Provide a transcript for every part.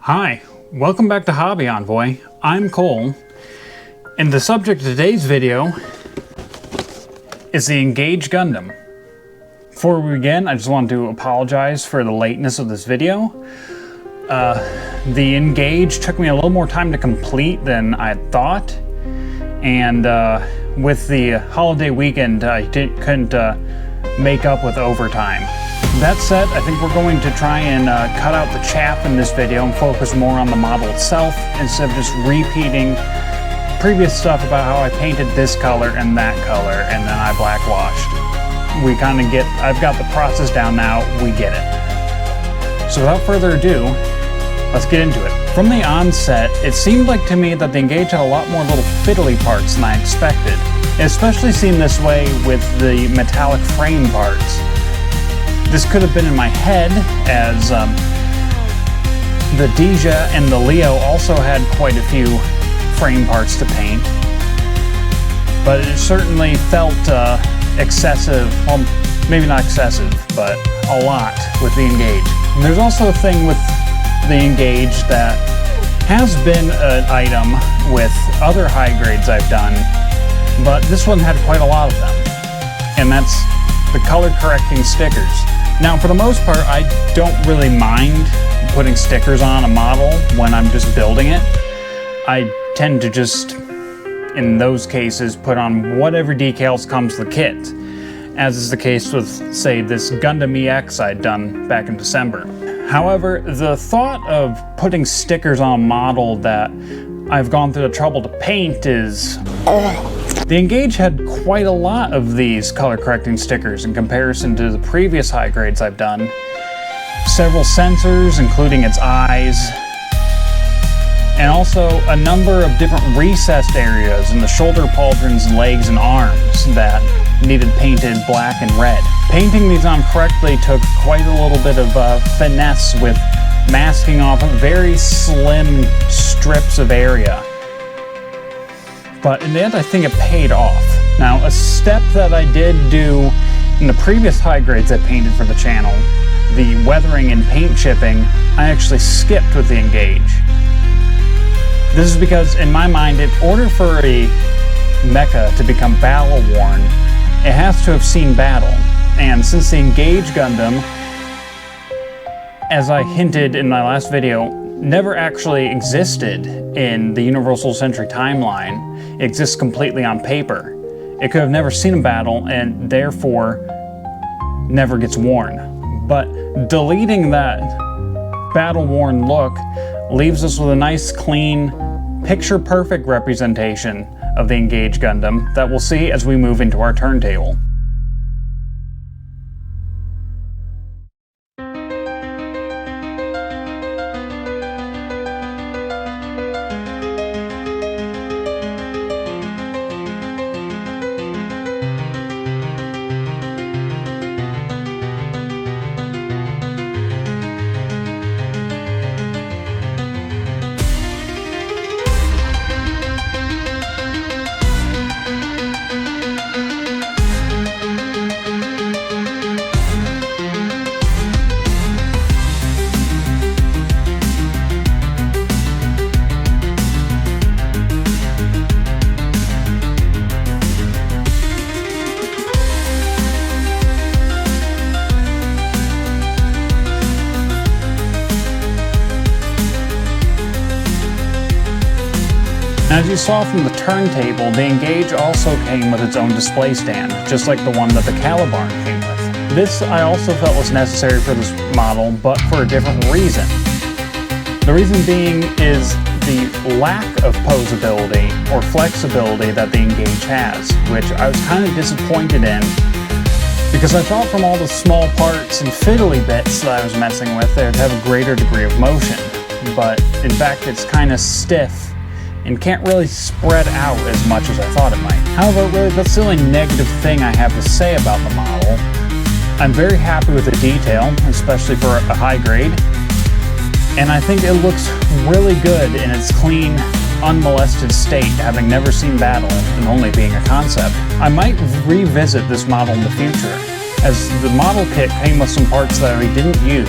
Hi, welcome back to Hobby Envoy. I'm Cole, and the subject of today's video is the Engage Gundam. Before we begin, I just want to apologize for the lateness of this video. The Engage took me a little more time to complete than I had thought, and with the holiday weekend, I couldn't make up with overtime. That said, I think we're going to try and cut out the chaff in this video and focus more on the model itself instead of just repeating previous stuff about how I painted this color and that color and then I blackwashed. I've got the process down now, we get it. So without further ado, let's get into it. From the onset, it seemed like to me that the Engage had a lot more little fiddly parts than I expected. It especially seemed this way with the metallic frame parts. This could have been in my head, as the Deja and the Leo also had quite a few frame parts to paint. But it certainly felt excessive, well, maybe not excessive, but a lot with the Engage. And there's also a thing with the Engage that has been an item with other high grades I've done, but this one had quite a lot of them. And that's the color correcting stickers. Now, for the most part, I don't really mind putting stickers on a model when I'm just building it. I tend to just, in those cases, put on whatever decals comes with the kit, as is the case with, say, this Gundam EX I'd done back in December. However, the thought of putting stickers on a model that I've gone through the trouble to paint is... The Engage had quite a lot of these color correcting stickers in comparison to the previous high grades I've done. Several sensors, including its eyes, and also a number of different recessed areas in the shoulder pauldrons, legs, and arms that needed painted black and red. Painting these on correctly took quite a little bit of finesse with masking off very slim strips of area. But in the end, I think it paid off. Now, a step that I did do in the previous high grades I painted for the channel, the weathering and paint chipping, I actually skipped with the Engage. This is because, in my mind, in order for a mecha to become battle-worn, it has to have seen battle. And since the Engage Gundam, as I hinted in my last video, never actually existed in the Universal Century timeline, it exists completely on paper. It could have never seen a battle and therefore never gets worn. But deleting that battle-worn look leaves us with a nice, clean, picture-perfect representation of the Engage Gundam that we'll see as we move into our turntable. As you saw from the turntable, the Engage also came with its own display stand, just like the one that the Calibarn came with. This I also felt was necessary for this model, but for a different reason. The reason being is the lack of posability or flexibility that the Engage has, which I was kind of disappointed in, because I thought from all the small parts and fiddly bits that I was messing with, they would have a greater degree of motion. But in fact, it's kind of stiff and can't really spread out as much as I thought it might. However, really, that's the only negative thing I have to say about the model. I'm very happy with the detail, especially for a high grade, and I think it looks really good in its clean, unmolested state, having never seen battle and only being a concept. I might revisit this model in the future, as the model kit came with some parts that I didn't use,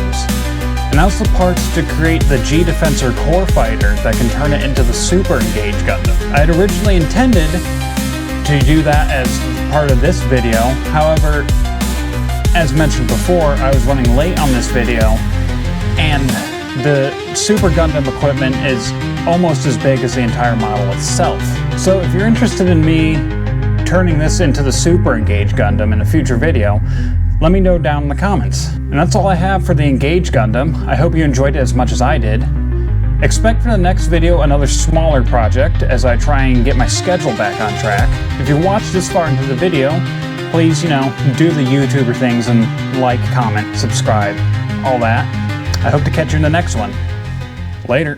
and and also parts to create the G-Defensor core fighter that can turn it into the Super Engage Gundam. I had originally intended to do that as part of this video, however, as mentioned before, I was running late on this video, and the Super Gundam equipment is almost as big as the entire model itself. So if you're interested in me turning this into the Super Engage Gundam in a future video, let me know down in the comments. And that's all I have for the Engage Gundam. I hope you enjoyed it as much as I did. Expect for the next video another smaller project as I try and get my schedule back on track. If you watched this far into the video, please, do the YouTuber things and like, comment, subscribe, all that. I hope to catch you in the next one. Later.